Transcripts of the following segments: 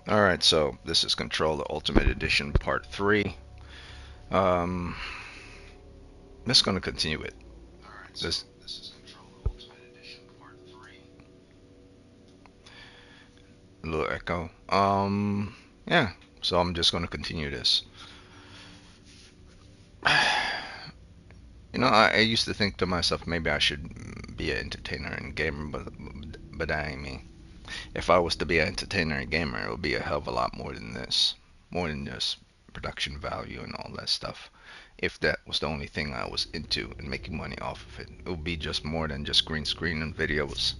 Alright, so this is Control the Ultimate Edition Part 3. Um, I'm just going to continue it. This is Control the Ultimate Edition Part 3. A little echo. Yeah, so I'm just going to continue this. I used to think to myself maybe I should be an entertainer and gamer, but that ain't me. If I was to be an entertainer and gamer, it would be a hell of a lot more than this. More than just production value and all that stuff. If that was the only thing I was into and making money off of it, it would be just more than just green screen and videos.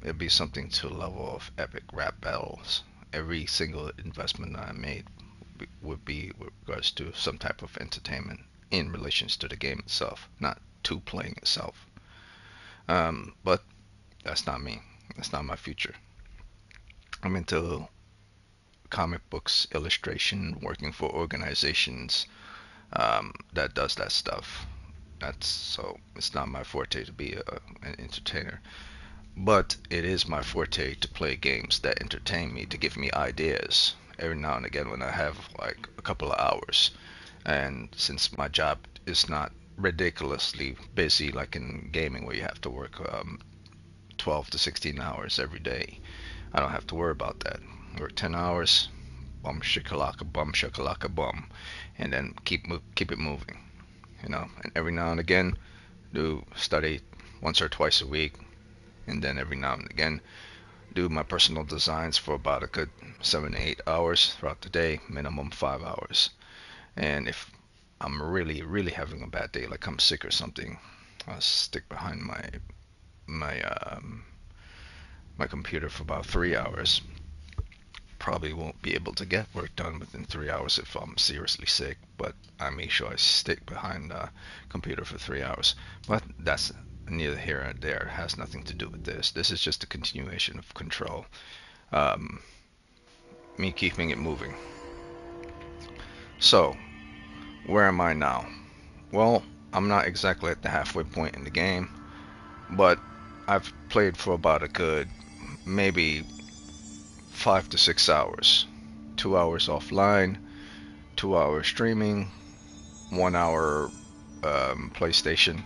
It'd be something to the level of epic rap battles. Every single investment I made would be with regards to some type of entertainment in relations to the game itself, not to playing itself. But that's not me. That's not my future. I'm into comic books, illustration, working for organizations that does that stuff. That's so it's not my forte to be an entertainer, but it is my forte to play games that entertain me, to give me ideas every now and again when I have like a couple of hours. And since my job is not ridiculously busy like in gaming where you have to work 12 to 16 hours every day, I don't have to worry about that. Work 10 hours, bum shakalaka bum, and then keep it moving. And every now and again do study once or twice a week, and then every now and again do my personal designs for about a good 7 to 8 hours throughout the day, minimum 5 hours. And if I'm really, really having a bad day, like I'm sick or something, I'll stick behind my my computer for about 3 hours. Probably won't be able to get work done within 3 hours if I'm seriously sick, but I make sure I stick behind the computer for 3 hours. But that's neither here nor there. It has nothing to do with this. This is just a continuation of Control. Um, me keeping it moving. So, where am I now? Well, I'm not exactly at the halfway point in the game, but I've played for about a good maybe 5 to 6 hours. 2 hours offline, 2 hours streaming, 1 hour PlayStation.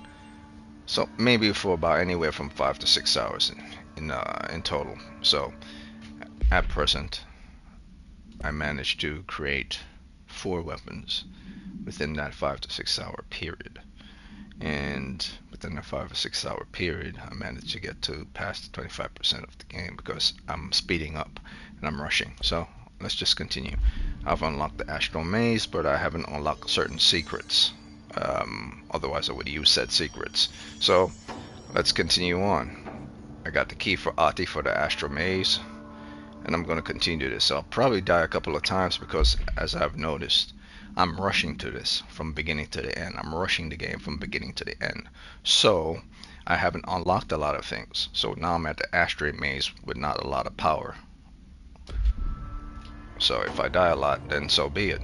So maybe for about anywhere from 5 to 6 hours in total. So at present, I managed to create 4 weapons within that 5 to 6 hour period. And within a 5 or 6 hour period, I managed to get to past 25% of the game because I'm speeding up and I'm rushing. So let's just continue. I've unlocked the Astral Maze, but I haven't unlocked certain secrets. Otherwise, I would use said secrets. So let's continue on. I got the key for Ati for the Astral Maze, and I'm going to continue this. I'll probably die a couple of times because, as I've noticed, I'm rushing to this from beginning to the end. I'm rushing the game from beginning to the end. So I haven't unlocked a lot of things. So now I'm at the Astral Maze with not a lot of power. So if I die a lot, then so be it.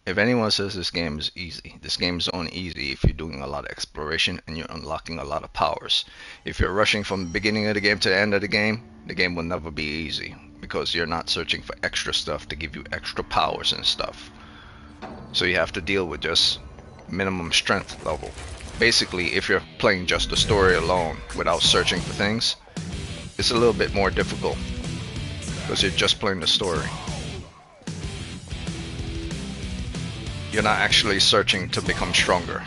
If anyone says this game is easy, this game is only easy if you're doing a lot of exploration and you're unlocking a lot of powers. If you're rushing from the beginning of the game to the end of the game will never be easy because you're not searching for extra stuff to give you extra powers and stuff. So you have to deal with just minimum strength level. Basically, if you're playing just the story alone without searching for things, it's a little bit more difficult because you're just playing the story. You're not actually searching to become stronger.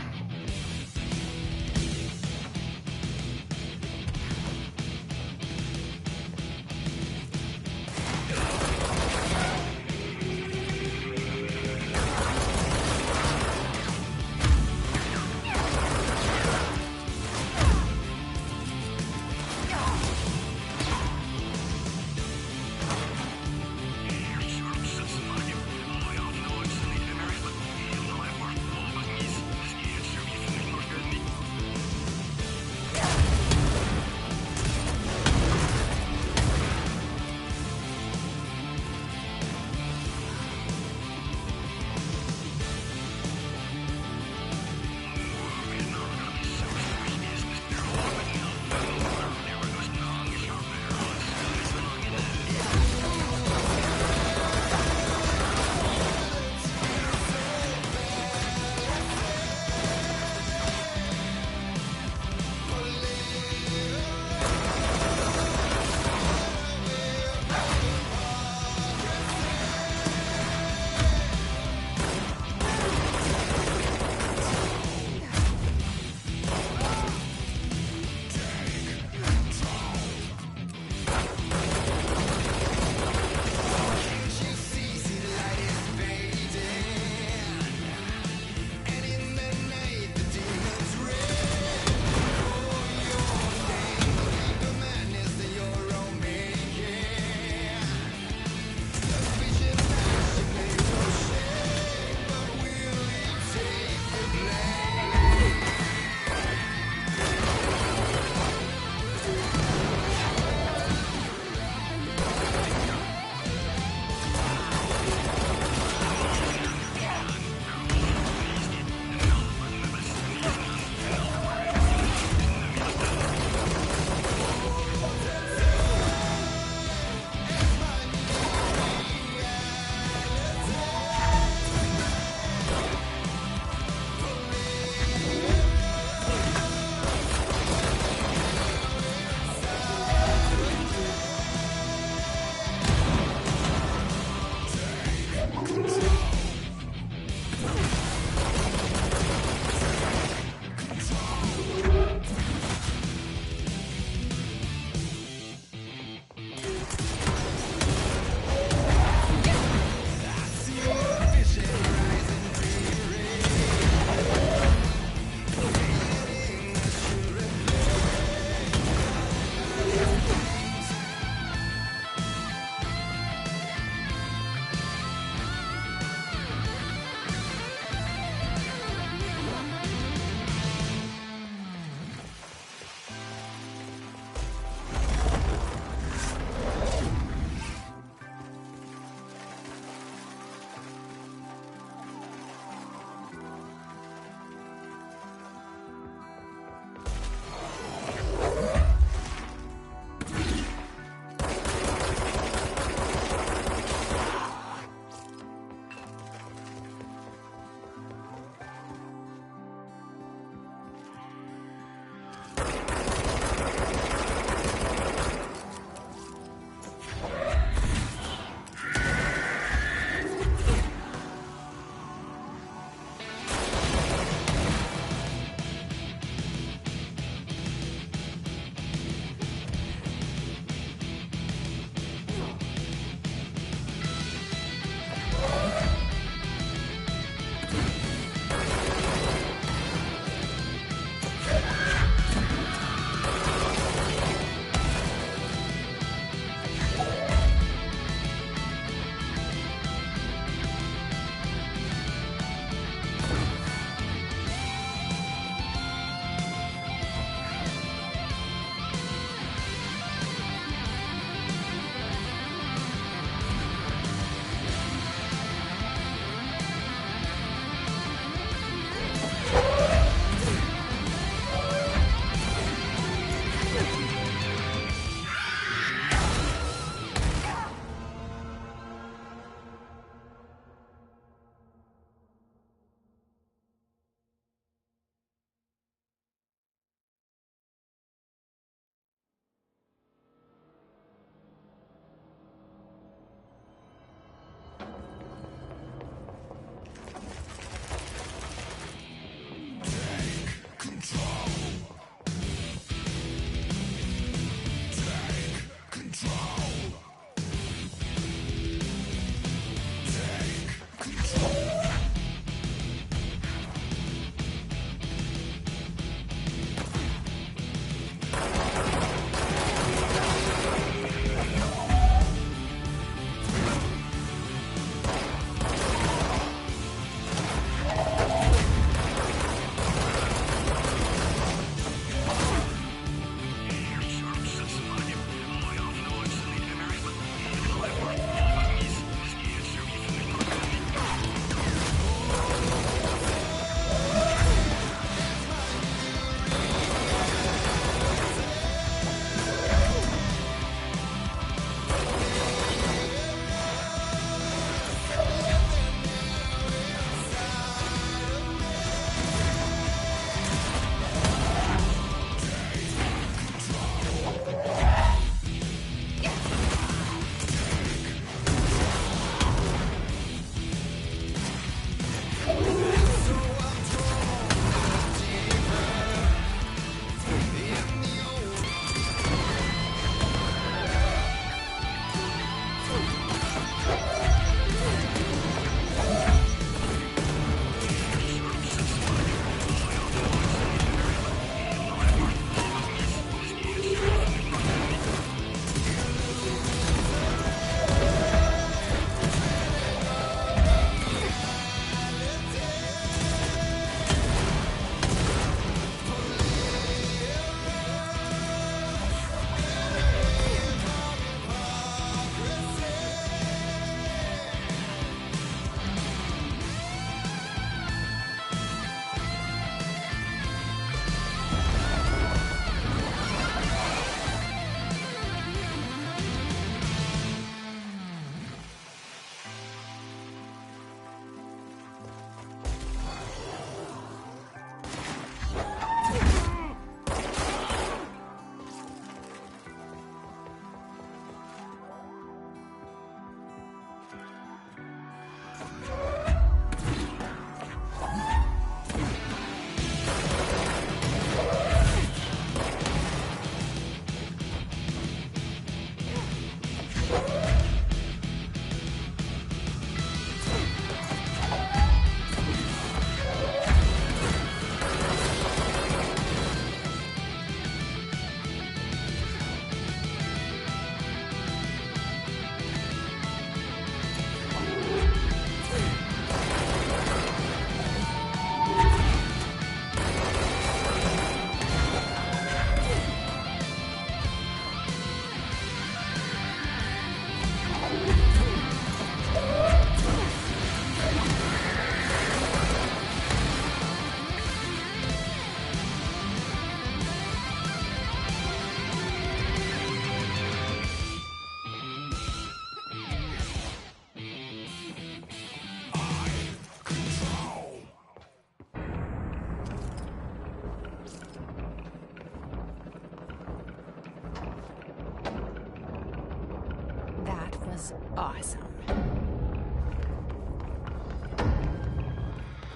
was awesome.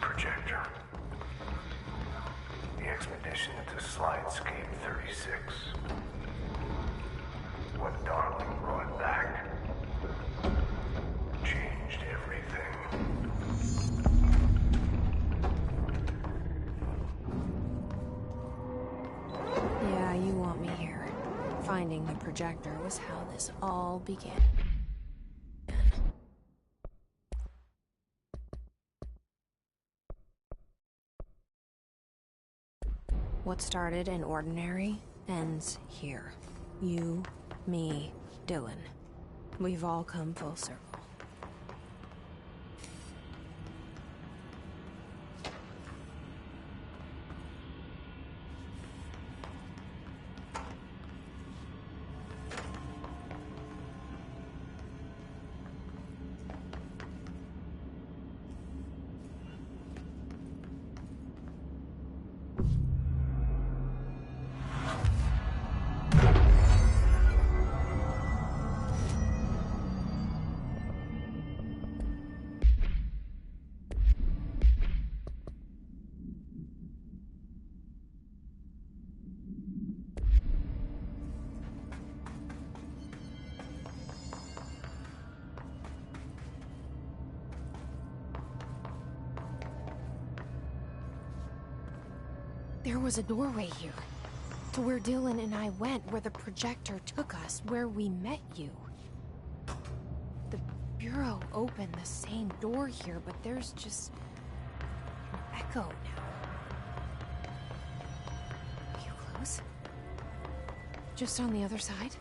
Projector. The expedition to Slidescape 36. What Darling brought back changed everything. Yeah, you want me here. Finding the projector was how this all began. What started in ordinary ends here. You, me, Dylan. We've all come full circle. There was a doorway here, to where Dylan and I went, where the projector took us, where we met you. The Bureau opened the same door here, but there's just an echo now. Are you close? Just on the other side?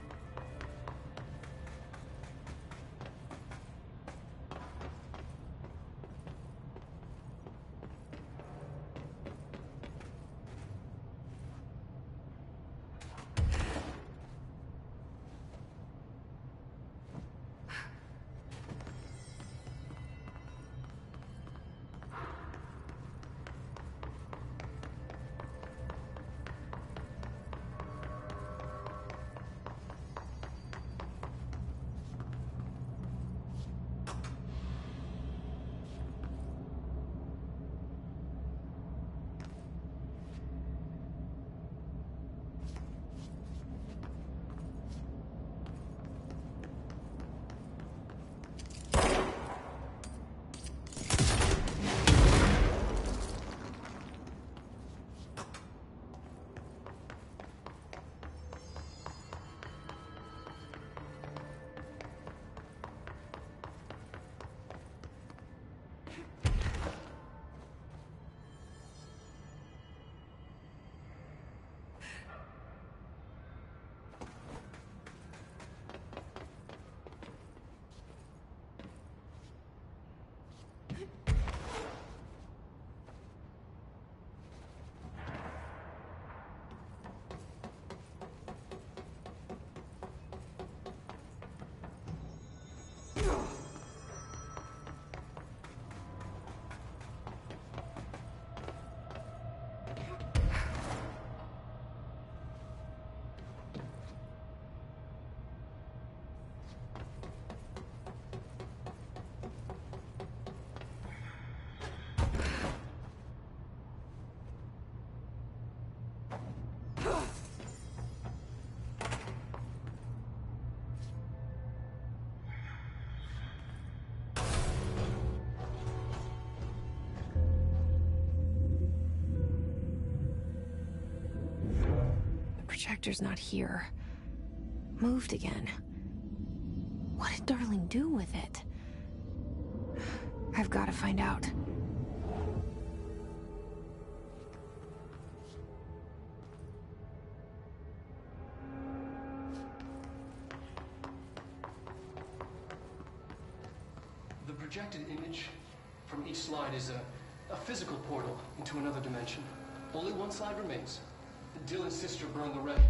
Projector's not here. Moved again. What did Darling do with it? I've got to find out. The projected image from each slide is a physical portal into another dimension. Only one slide remains. Dylan's sister burned the red.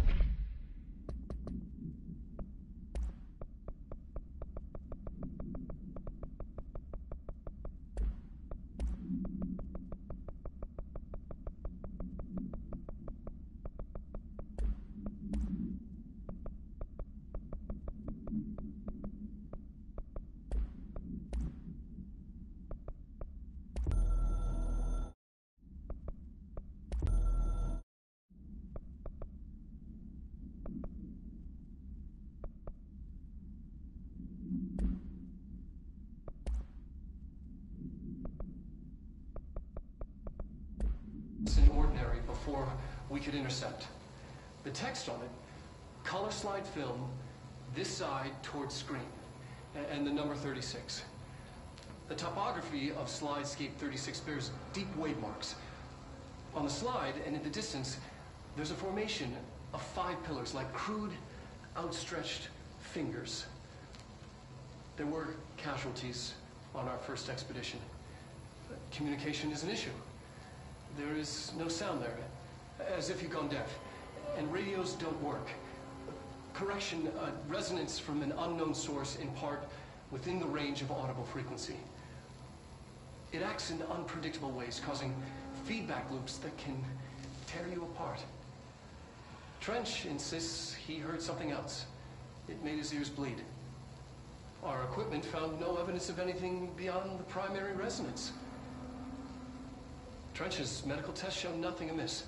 before we could intercept. The text on it, color slide film, this side towards screen, and the number 36. The topography of slidescape 36 bears deep wave marks. On the slide and in the distance, there's a formation of 5 pillars like crude, outstretched fingers. There were casualties on our first expedition. Communication is an issue. There is no sound there, as if you've gone deaf. And radios don't work. Correction, resonance from an unknown source in part within the range of audible frequency. It acts in unpredictable ways, causing feedback loops that can tear you apart. Trench insists he heard something else. It made his ears bleed. Our equipment found no evidence of anything beyond the primary resonance. Trench's medical tests show nothing amiss.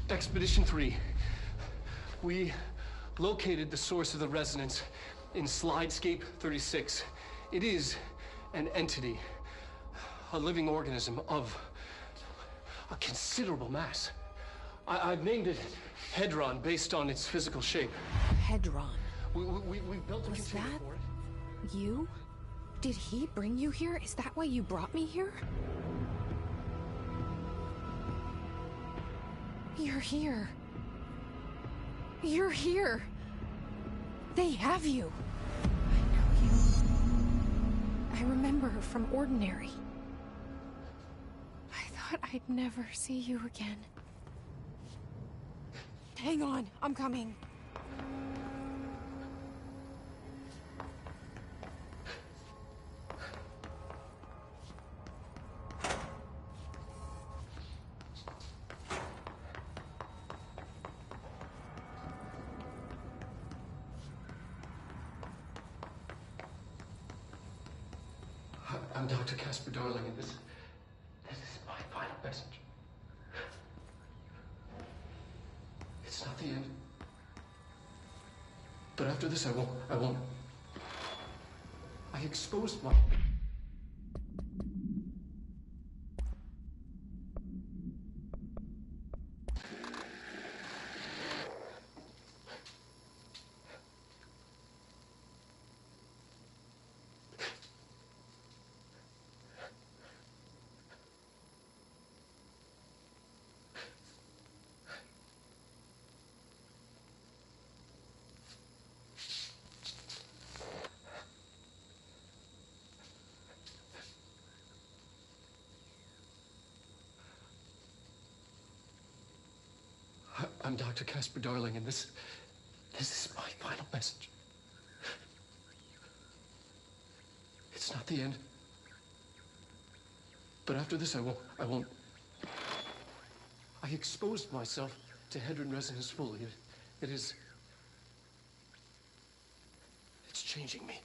Expedition 3. We located the source of the resonance in slidescape 36. It is an entity, a living organism of a considerable mass. I've named it Hedron based on its physical shape. Hedron. We built a Was container that for it. you? Did he bring you here? Is that why you brought me here? You're here. You're here. They have you. I know you. I remember from Ordinary. I thought I'd never see you again. Hang on, I'm coming. I'm Dr. Casper Darling, and this is my final message. It's not the end. But after this, I won't. I exposed my... I'm Dr. Casper Darling, and this is my final message. It's not the end. But after this, I won't. I exposed myself to Hedron resonance fully. It's changing me.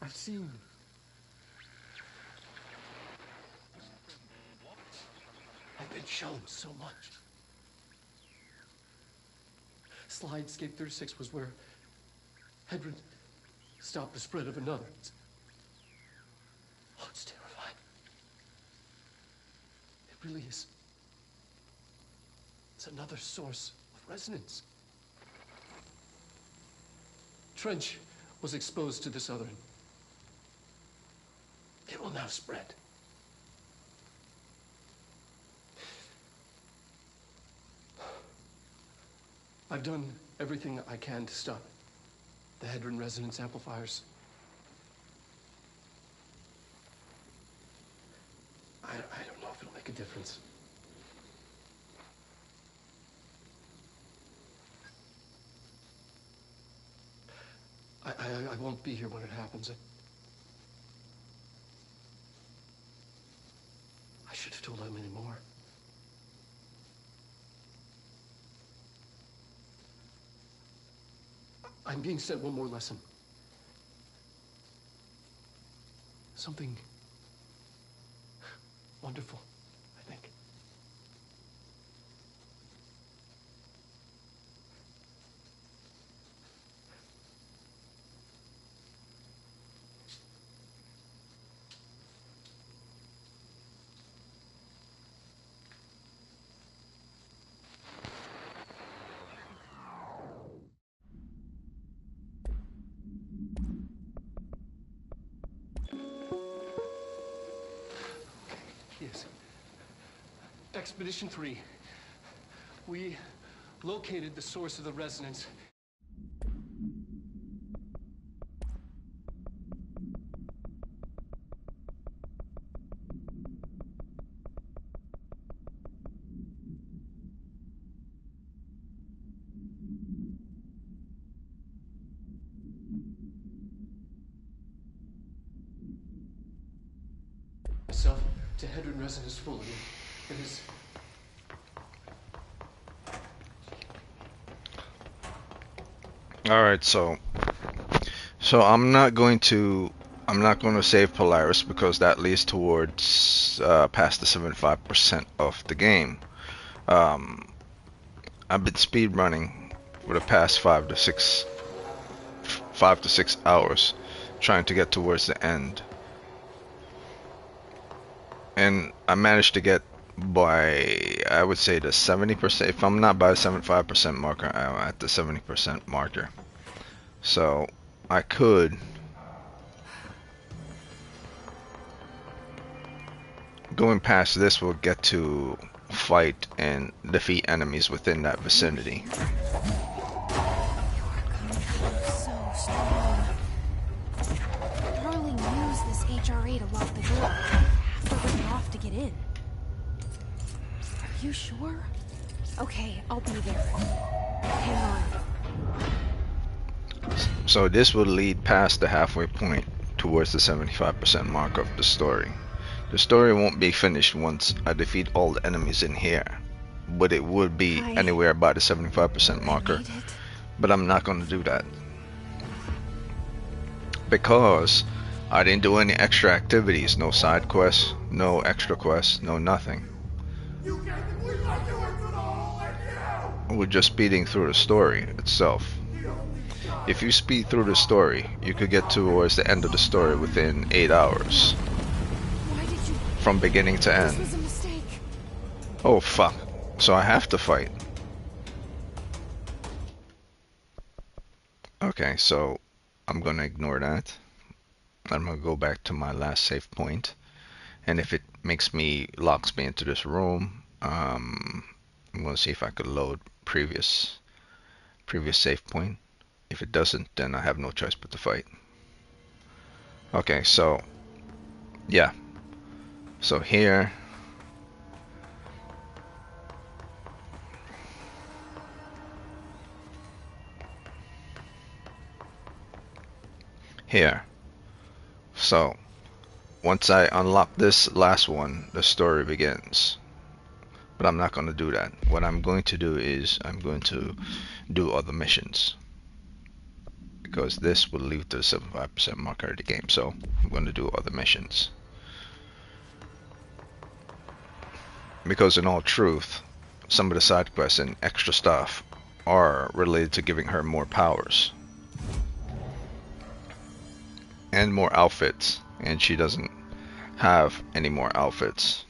I've seen. I've been shown so much. Slidescape 36 was where Hedron stopped the spread of another. It really is. It's another source of resonance. Trench was exposed to the southern. It will now spread. I've done everything I can to stop the Hedron resonance amplifiers. I don't know if it'll make a difference. I won't be here when it happens. I should have told him any more. I'm being sent one more lesson. Something wonderful, I think. Yes. Expedition 3. We located the source of the resonance. Myself to Hedron resonance fully. It is. All right, so I'm not going to save Polaris because that leads towards past the 75% of the game. I've been speed running for the past 5 to 6 hours, trying to get towards the end, and I managed to get by, I would say, the 70%. If I'm not by the 75% marker, I'm at the 70% marker. So I could going past this will get to fight and defeat enemies within that vicinity. So strong. Darling used this HRA to lock the door. Have to rip it off to get in. Are you sure? Okay, I'll be there. Hang on. So this will lead past the halfway point towards the 75% mark of the story. The story won't be finished once I defeat all the enemies in here, but it would be anywhere by the 75% marker. But I'm not going to do that because I didn't do any extra activities, no side quests, no extra quests, no nothing. We're just speeding through the story itself. If you speed through the story, you could get towards the end of the story within 8 hours. From beginning to end. This was a mistake. Oh fuck. So I have to fight. Okay, so I'm gonna ignore that. I'm gonna go back to my last save point. And if it locks me into this room, I'm gonna see if I could load previous save point. If it doesn't, then I have no choice but to fight. Okay, so yeah. So here so once I unlock this last one, the story begins. But I'm not going to do that. What I'm going to do is I'm going to do other missions, because this will lead to the 75% marker of the game. So I'm going to do other missions. Because in all truth, some of the side quests and extra stuff are related to giving her more powers and more outfits, and she doesn't have any more outfits.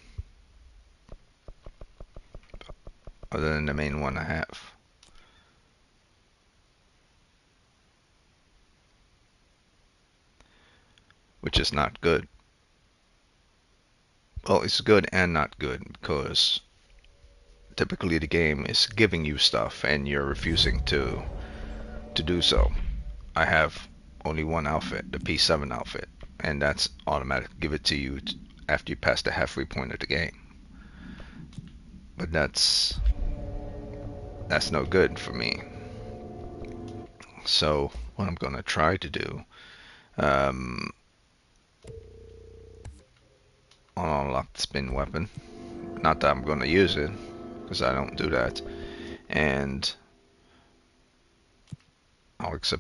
other than the main one I have. Which is not good. Well, it's good and not good because typically the game is giving you stuff and you're refusing to do so. I have only one outfit, the P7 outfit, and that's automatic. Give it to you after you pass the halfway point of the game. But that's no good for me. So what I'm gonna try to do, um, I'll unlock the spin weapon. Not that I'm gonna use it, because I don't do that. And I'll accept